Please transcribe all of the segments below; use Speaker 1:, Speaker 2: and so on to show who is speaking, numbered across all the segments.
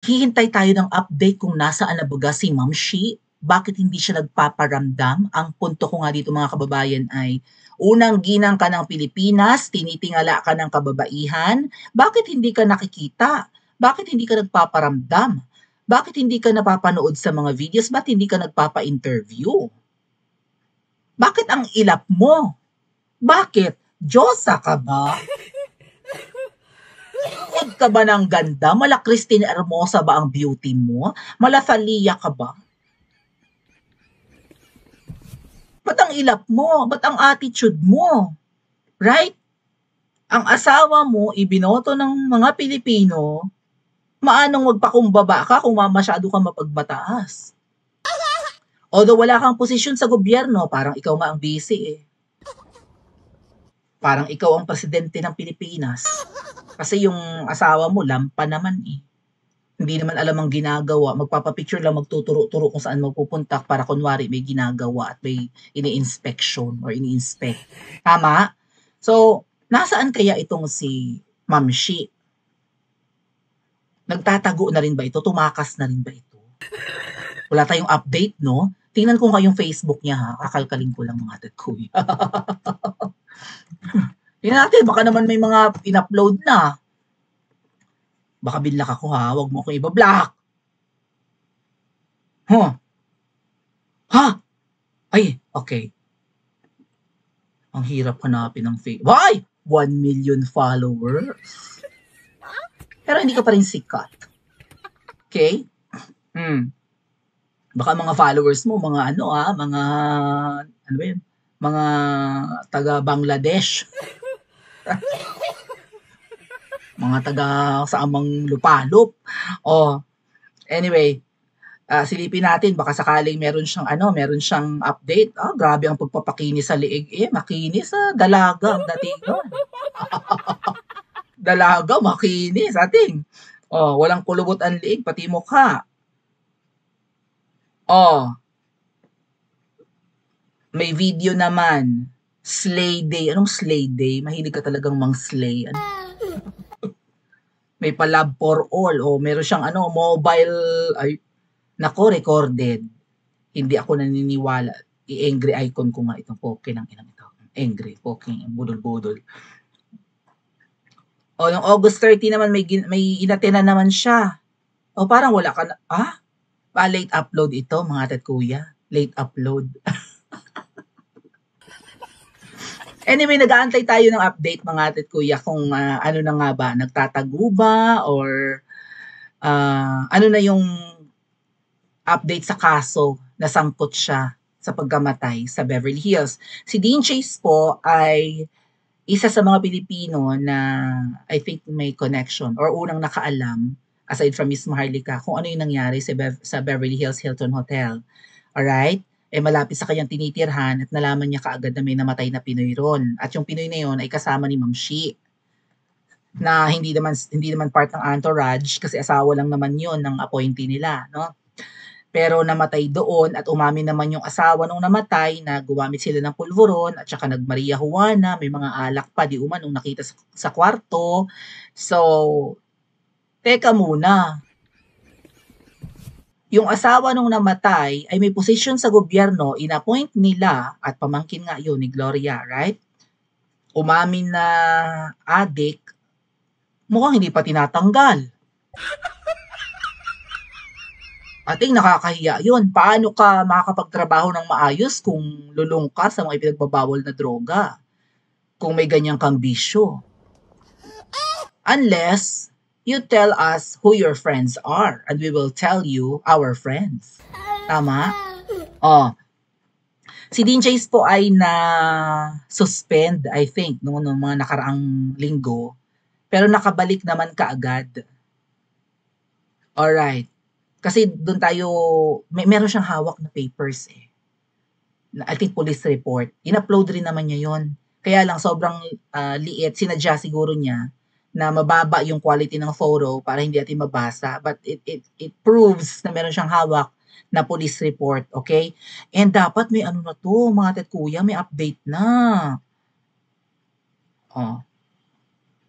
Speaker 1: hihintay tayo ng update kung nasaan na baga si Ma'am Shi. Bakit hindi siya nagpaparamdam? Ang punto ko nga dito mga kababayan ay, unang ginang ka ng Pilipinas, tinitingala ka ng kababaihan, bakit hindi ka nakikita? Bakit hindi ka nagpaparamdam? Bakit hindi ka napapanood sa mga videos? Bakit hindi ka nagpapa-interview? Bakit ang ilap mo? Bakit? Diyosa ka ba? Huwag ka ba ng ganda? Mala Christine Hermosa ba ang beauty mo? Mala Thalia ka ba? Ba't ang ilap mo? Ba't ang attitude mo? Right? Ang asawa mo, ibinoto ng mga Pilipino, maanong magpakumbaba ka kung masyado ka mapagbataas. Although wala kang posisyon sa gobyerno, parang ikaw nga ang busy eh. Parang ikaw ang presidente ng Pilipinas. Kasi yung asawa mo, lampa naman eh. Hindi naman alam ang ginagawa. Magpapapicture lang, magtuturo-turo kung saan magpupunta para kunwari may ginagawa at may ini-inspection or ini-inspect. Tama? So, nasaan kaya itong si Ma'am Shi? Nagtatago na rin ba ito? Tumakas na rin ba ito? Wala tayong update, no? Tingnan ko nga yung Facebook niya, ha? Kakalkalin ko lang mga tatkuy. Tingnan natin, baka naman may mga in-upload na. Baka binlock ako, ha? Huwag mo akong iba-block. Huh? Ha? Ay, okay. Ang hirap hanapin ng Facebook. Why? 1 million followers. Pero hindi ka pa rin sikat. Okay? Baka mga followers mo, mga ano ba yun? Mga taga Bangladesh. Mga taga sa amang lupalop. Anyway, silipin natin, baka sakaling meron siyang update. Grabe ang pagpapakinis sa liig. Makinis dalaga ang dating nun. Dalaga, makinis, ating. Walang kulubot ang liig, pati mukha. May video naman. Slay Day. Anong Slay Day? Mahilig ka talagang mang-slay. May pa-love for all. Meron siyang mobile, recorded. Hindi ako naniniwala. I-angry icon ko nga itong poke ng inang ito. Angry, poke, budol-budol. Noong August 30 naman, may inatenan naman siya. Parang wala ka na, late upload ito, mga tatkuya. Late upload. Anyway, nag-aantay tayo ng update mga tatkuya kung ano na nga ba, nagtatago ba or ano na yung update sa kaso na sangkot siya sa pagkamatay sa Beverly Hills. Si Dean Chase po ay isa sa mga Pilipino na I think may connection or unang nakaalam aside from Miss Maharlika kung ano yung nangyari sa Beverly Hills Hilton Hotel. Alright? Malapit sa kanyang tinitirhan at nalaman niya kaagad na may namatay na Pinoy ron. At yung Pinoy na yun ay kasama ni Ma'am Shi na hindi naman part ng entourage kasi asawa lang naman yun ng appointee nila, no? Pero namatay doon at umamin naman yung asawa nung namatay na gumamit sila ng pulveron at saka nag-Maria Juana, may mga alak pa di nung nakita sa kwarto. So, teka muna. Yung asawa nung namatay ay may posisyon sa gobyerno, inappoint nila at pamangkin nga yun ni Gloria, right? Umamin na adik, mukhang hindi pa tinatanggal. Ating nakakahiya yun. Paano ka makakapagtrabaho ng maayos kung lulong ka sa mga ipinagbabawal na droga? Kung may ganyang kang bisyo. Unless you tell us who your friends are and we will tell you our friends. Tama? Si Dean Chase po ay na-suspend, I think, noong mga nakaraang linggo. Pero nakabalik naman kaagad. Alright. Kasi doon tayo, meron siyang hawak na papers eh. I think police report. In-upload rin naman niya yon. Kaya lang sobrang liit, sinadya siguro niya na mababa yung quality ng photo para hindi natin mabasa. But it proves na meron siyang hawak na police report, okay? And dapat may ano na to, mga tatkuya, may update na.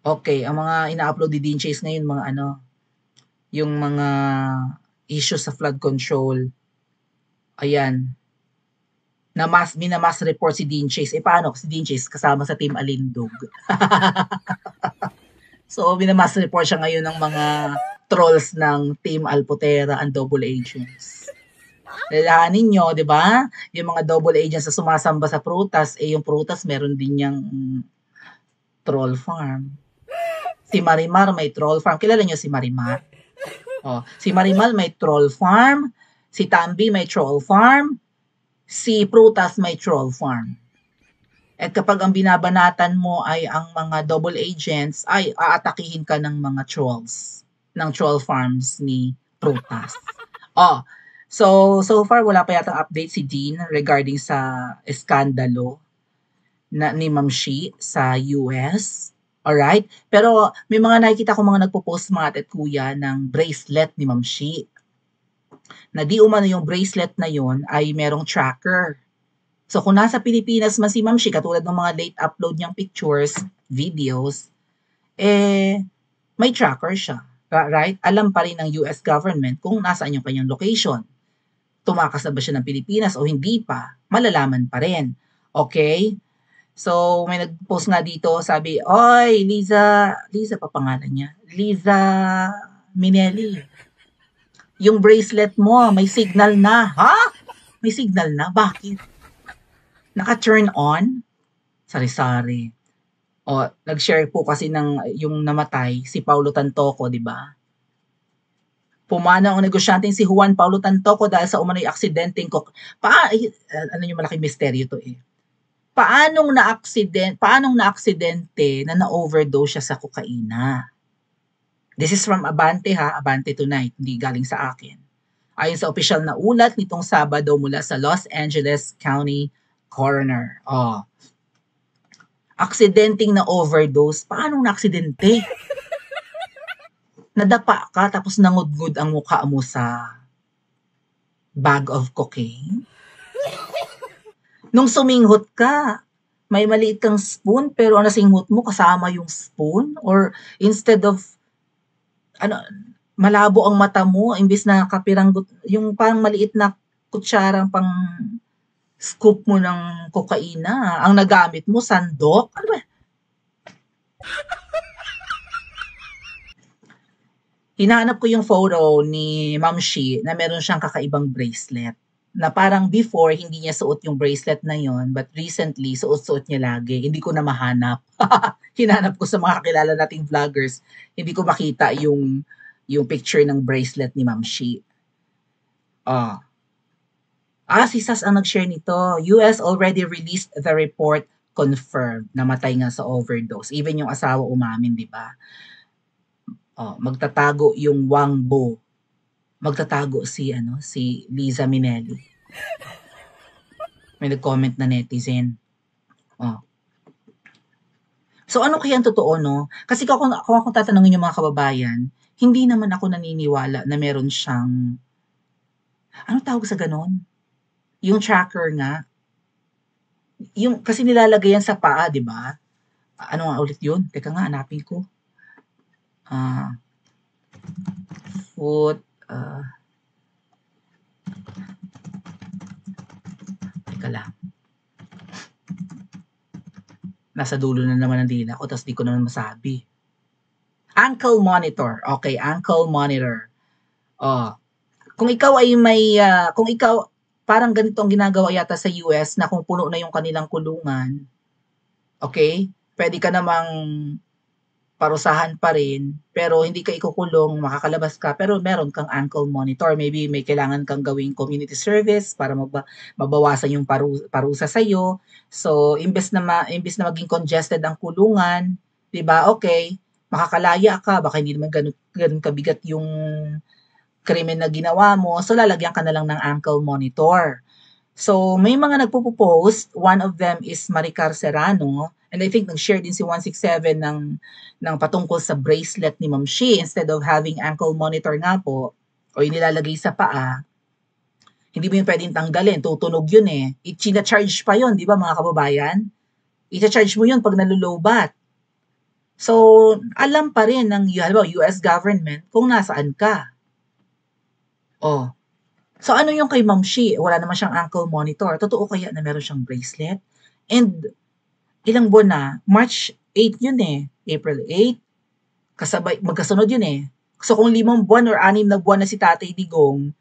Speaker 1: Okay, ang mga ina-upload ni Dean Chase ngayon, mga yung mga issues sa flood control. Ayan. Minamass report si Dean Chase. Paano? Si Dean Chase kasama sa Team Alindog. So, minamass report siya ngayon ng mga trolls ng Team Alpotera and Double Agents. Lalahanin nyo, di ba? Yung mga double agents na sumasamba sa prutas, yung prutas meron din niyang troll farm. Si Marimar may troll farm. Kilala nyo si Marimar? Si Marimar may troll farm. Si Tambi may troll farm. Si Prutas may troll farm. At kapag ang binabanatan mo ay ang mga double agents, ay aatakihin ka ng mga trolls ng troll farms ni Prutas. So far wala pa yata update si Dean regarding sa eskandalo ni Ma'am Shi sa US. Alright? Pero may mga nakikita ko mga nagpo-post mga at kuya ng bracelet ni Ma'am Shi. Na di umano yung bracelet na yon ay merong tracker. So kung nasa Pilipinas man si Ma'am Shi, katulad ng mga late upload niyang pictures, videos, may tracker siya. Right? Alam pa rin ng US government kung nasaan yung kanyang location. Tumakas na ba siya ng Pilipinas o hindi pa, malalaman pa rin. Okay? So, may nag-post nga dito, sabi, oy, Liza pa pangalan niya, Liza Minelli, yung bracelet mo, may signal na. Ha? May signal na? Bakit? Naka-turn on? Sari-sari. Nag-share po kasi ng yung namatay, si Paulo Tantoco, di ba? Pumanaw ang negosyanteng si Juan Paulo Tantoco dahil sa umano'y aksidenteng ano yung malaking misteryo to Paanong na-aksidente na na-overdose siya sa kokaina? This is from Abante Abante Tonight, hindi galing sa akin. Ayon sa opisyal na ulat nitong Sabado mula sa Los Angeles County Coroner. Aksidenteng na overdose. Paanong na-aksidente? Nadapa ka tapos nangudngud ang mukha mo sa bag of cocaine? Nung suminghot ka, may maliit kang spoon pero ang nasinghot mo kasama yung spoon? Or instead of malabo ang mata mo, imbis na kapiranggot, yung parang maliit na kutsarang pang scoop mo ng kokaina, ang nagamit mo, sandok? Ano ba? Hinahanap ko yung photo ni Ma'am Shi na meron siyang kakaibang bracelet. Na parang before, hindi niya suot yung bracelet na yon, but recently, suot-suot niya lagi. Hindi ko na mahanap. Hinanap ko sa mga kakilala nating vloggers. Hindi ko makita yung picture ng bracelet ni Ma'am Shi. Si Sas ang nag-share nito. US already released the report confirmed. Namatay nga sa overdose. Even yung asawa umamin, di ba? Magtatago yung Wang Bo. Magtatago si Liza Minelli. May nag-comment na netizen. So ano kaya ang totoo, no? Kasi kung ako tatanungin yung mga kababayan, hindi naman ako naniniwala na meron siyang, ano tawag sa ganon? Yung tracker nga. Kasi nilalagay yan sa paa, di ba? Ano nga ulit yun? Teka nga, hanapin ko. Foot, teka lang. Nasa dulo na naman ang dila ko, tapos di ko naman masabi. Ankle monitor. Okay, ankle monitor. Kung ikaw ay parang ganito ang ginagawa yata sa US na kung puno na yung kanilang kulungan, okay, pwede ka namang parusahan pa rin, pero hindi ka ikukulong, makakalabas ka, pero meron kang ankle monitor. Maybe may kailangan kang gawing community service para mabawasan yung parusa sa'yo. So, imbes na maging congested ang kulungan, di ba, okay, makakalaya ka, baka hindi naman ganun kabigat yung krimen na ginawa mo, so lalagyan ka na lang ng ankle monitor. So, may mga nagpo-post, one of them is Maricar Serrano, and I think nag-share din si 167 ng patungkol sa bracelet ni Ma'am Shi. Instead of having ankle monitor nga po, o yung nilalagay sa paa, hindi mo yung pwedeng tanggalin, tutunog yun eh. Ichina-charge pa yun, di ba mga kababayan? I-charge mo yun pag nalulowbat. So, alam pa rin ng halimbawa, US government kung nasaan ka. Oh. So, ano yung kay Ma'am Shi? Wala naman siyang ankle monitor. Totoo kaya na meron siyang bracelet? And ilang buwan na? March 8 yun eh. April 8. Kasabay, magkasunod yun eh. So, kung 5 buwan or 6 na buwan na si Tatay Digong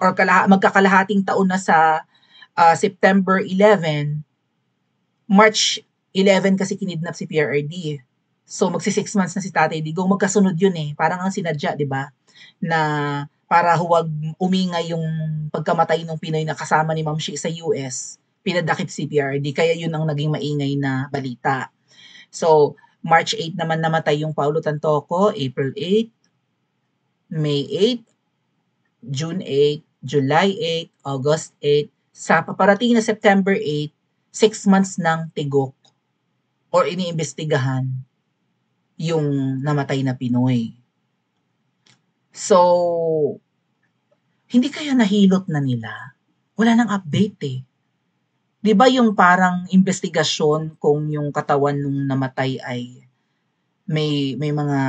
Speaker 1: or magkakalahating taon na sa September 11, March 11 kasi kinidnap si PRRD. So, magsi 6 months na si Tatay Digong. Magkasunod yun eh. Parang ang sinadya, di ba? Na para huwag umingay yung pagkamatay ng Pinoy na kasama ni Ma'am Shi sa US, pinadakip si PRRD. Kaya yun ang naging maingay na balita. So, March 8 naman namatay yung Paulo Tantoco, April 8, May 8, June 8, July 8, August 8, sa paparating na September 8, 6 months ng tigok or iniimbestigahan yung namatay na Pinoy. So, hindi kaya nahilot na nila? Wala nang update eh. 'Di ba yung parang investigasyon kung yung katawan nung namatay ay may mga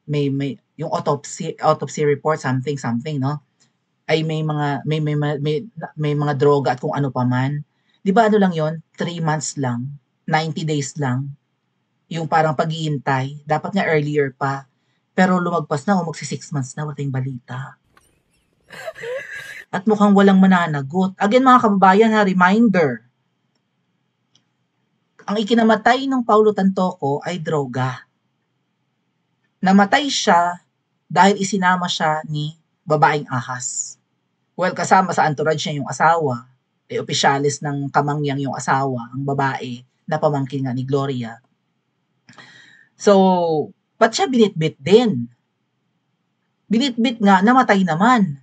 Speaker 1: may yung autopsy report something no? Ay may mga may mga droga at kung ano pa man. 'Di ba ano lang 'yon? 3 months lang, 90 days lang. Yung parang paghihintay, dapat nga earlier pa. Pero lumagpas na o magsi 6 months na wala tayong balita. At mukhang walang mananagot. Again mga kababayan ha, reminder. Ang ikinamatay ng Paulo Tantoco ay droga. Namatay siya dahil isinama siya ni babaeng ahas. Well, kasama sa entourage niya yung asawa. Opisyalis ng kamangyang yung asawa, ang babae, na pamangkin nga ni Gloria. So, ba't siya binitbit din? Binitbit nga, namatay naman.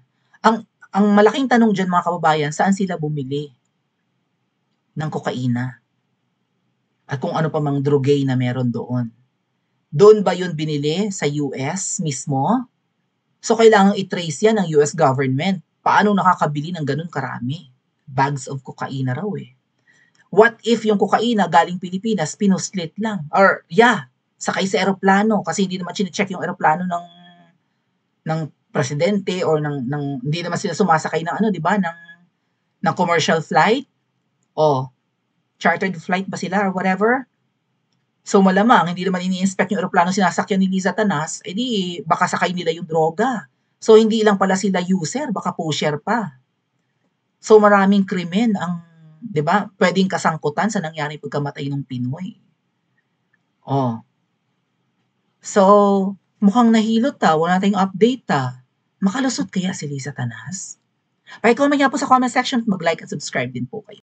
Speaker 1: Ang malaking tanong dyan mga kababayan, saan sila bumili ng kokaina? At kung ano pa mang drogay na meron doon. Doon ba yun binili sa US mismo? So, kailangan i-trace yan ng US government. Paano nakakabili ng ganun karami? Bags of kokaina raw eh. What if yung kokaina galing Pilipinas, pinuslit lang? Or, sakay sa eroplano kasi hindi naman chine-check yung eroplano ng presidente or hindi naman sila sumasakay ng 'di ba, ng commercial flight o chartered flight ba sila or whatever. So malamang hindi naman ini-inspect yung eroplano sinasakyan ni Liza Tanas, edi baka sakay nila yung droga. So hindi lang pala sila user, baka pusher pa. So maraming krimen ang 'di ba, pwedeng kasangkutan sa nangyari pagkamatay ng Pinoy. Oh. So, mukhang nahilot wala tayong update Makalusot kaya si Liza Tanas? Paki-comment nga po sa comment section at mag-like at subscribe din po kayo.